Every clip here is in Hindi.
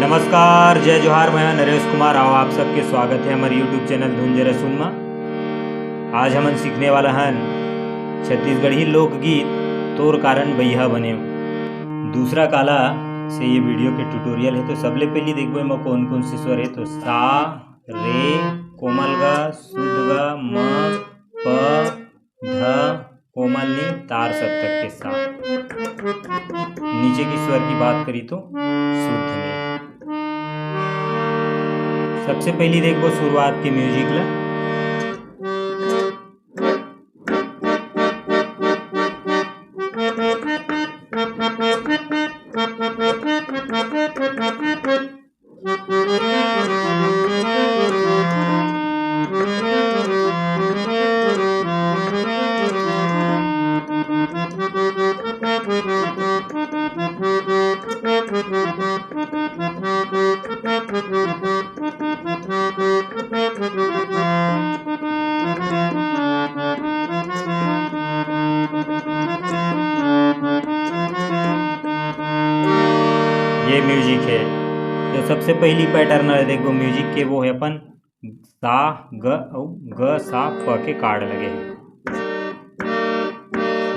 नमस्कार, जय जोहार। मैं नरेश कुमार आओ आप सबके स्वागत है हमारे यूट्यूब चैनल धुन जरा सुनमा। आज हमन सीखने वाला हन छत्तीसगढ़ी लोकगीत तोर कारण बइहा बने। दूसरा काला से ये वीडियो के ट्यूटोरियल है। तो सबले पहले देखबो एमा कौन कौन से स्वर है। तो सा, रे, कोमल ग, शुद्ध ग, म, प, ध, कोमल नी, तार सप्तक के सा। नीचे की स्वर की बात करी तो शुद्ध नी। सबसे पहली देखो शुरुआत के म्यूजिक ला। ये म्यूजिक है। तो सबसे पहली पैटर्न है देखो म्यूजिक के, वो है अपन सा ग और ग सा प के कार्ड लगे हैं।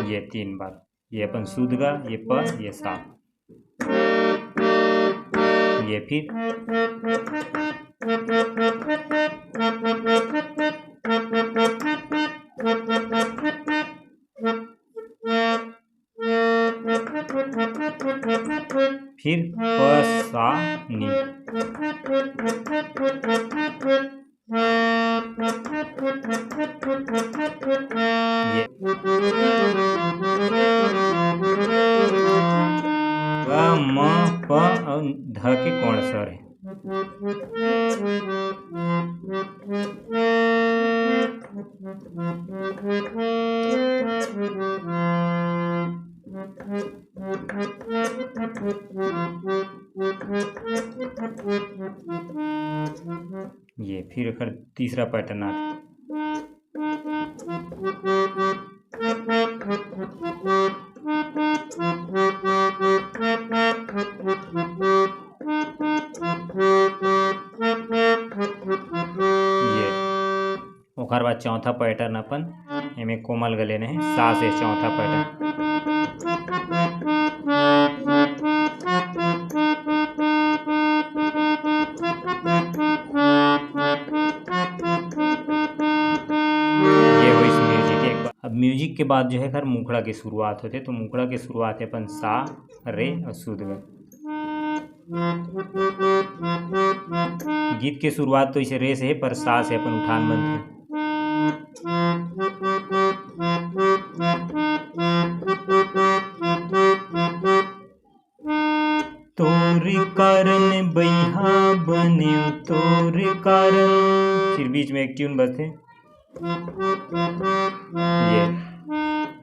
ये 3 बार, ये अपन शुद्ध ग, ये प, ये सा, ये फिर प सा नी। ये ग म प और ध के कौन स्वर है। ये फिर अगर तीसरा पैटर्न आता है। ये ओकर बाद चौथा पैटर्न अपन एमे कोमल ग लेने हैं। सा से चौथा पैटर्न। अब म्यूजिक के बाद जो है खैर मुखड़ा की शुरुआत होते। तो मुखड़ा की शुरुआत है अपन सा, रे और शुद्ध ग। गीत के शुरुआत तो इसे रे से है, पर सा से अपन उठान बनते। तोर कारण बइहा बने, तोर कारण, फिर बीच में एक ट्यून बजते। ये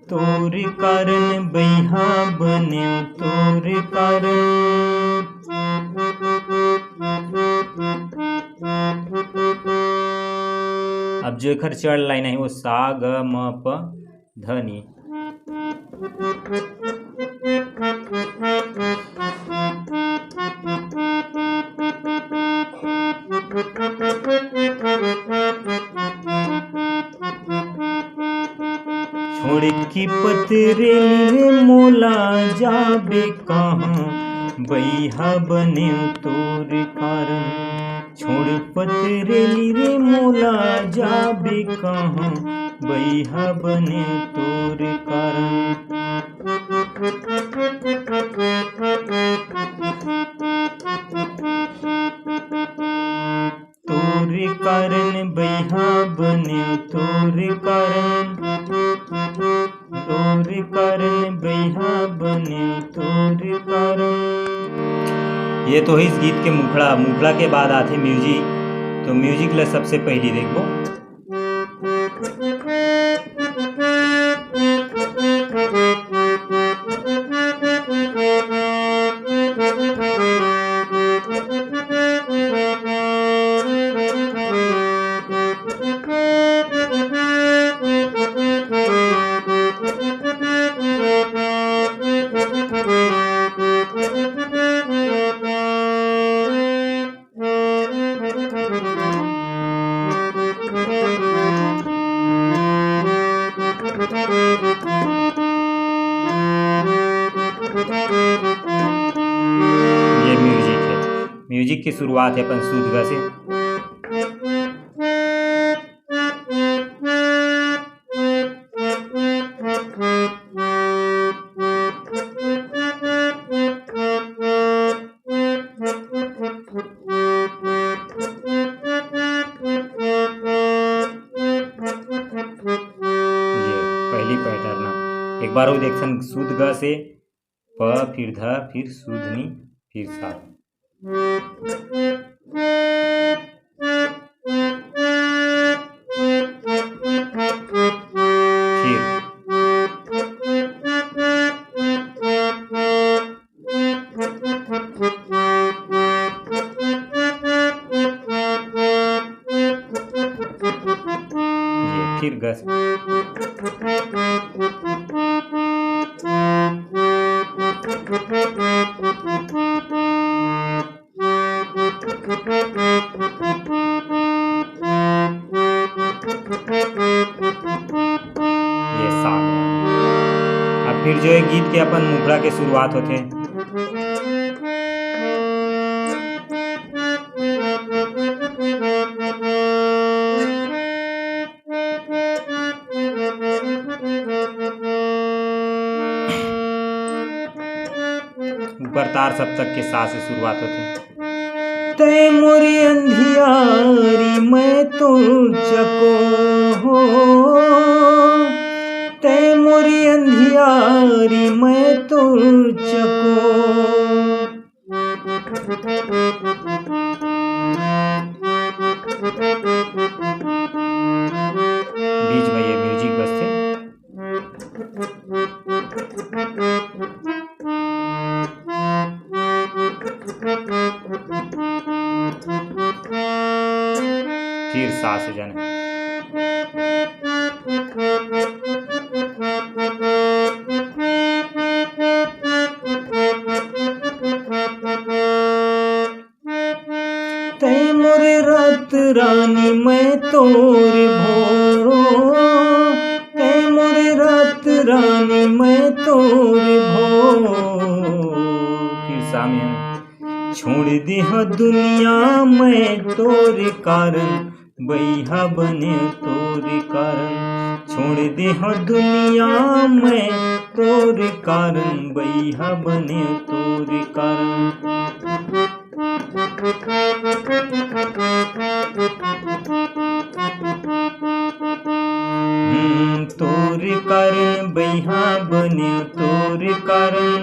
तोर कारण बइहा बने, तोर कारण। अब जो एक चढ़ लाइन है वो सा ग म प ध नी। छोड़ की पतरेली मोला जाबे कहाँ, बइहा बने तोर कारण। छोड़ पतरेली रे मोला जाबे कहाँ, बइहा बने तोर कारण। तोर कारण बइहा बने, तोर कारण। तोर कारण बइहा बने, तोर कारण। ये तो है इस गीत के मुखड़ा। मुखड़ा के बाद आते म्यूजिक। तो म्यूजिक ला सबसे पहली देखो। ये म्यूजिक है। म्यूजिक की शुरुआत है अपन शुद्ध ग से। ये पहली पैटर्न एक बार वो देख शुद्ध ग से प फिर ध फिर शुद्ध नी फिर सा। फिर ग से। ये सा। अब फिर जो है गीत के अपन मुखड़ा के शुरुआत होते। ऊपर तार सप्तक के सा से शुरुआत होती। तै मोरी अंधियारी मैं तो चको हो, तै मोरी अंधियारी मैं तो चको। बीच में ये म्यूजिक बजते। फिर सा से जाने। तै मोरे रात रानी मैं तोरे भोरो, तै मोरे रात रानी मैं तोरे भोरो। फिर सा में छोड़ देह दुनिया मैं तोरे कारण, बैहा बने तोरे कारण। छोड़ देह दुनिया मैं तोरे कारण, बैहा बने तोरे कारण। तोरे कारण बैहा बने तोरे कारण।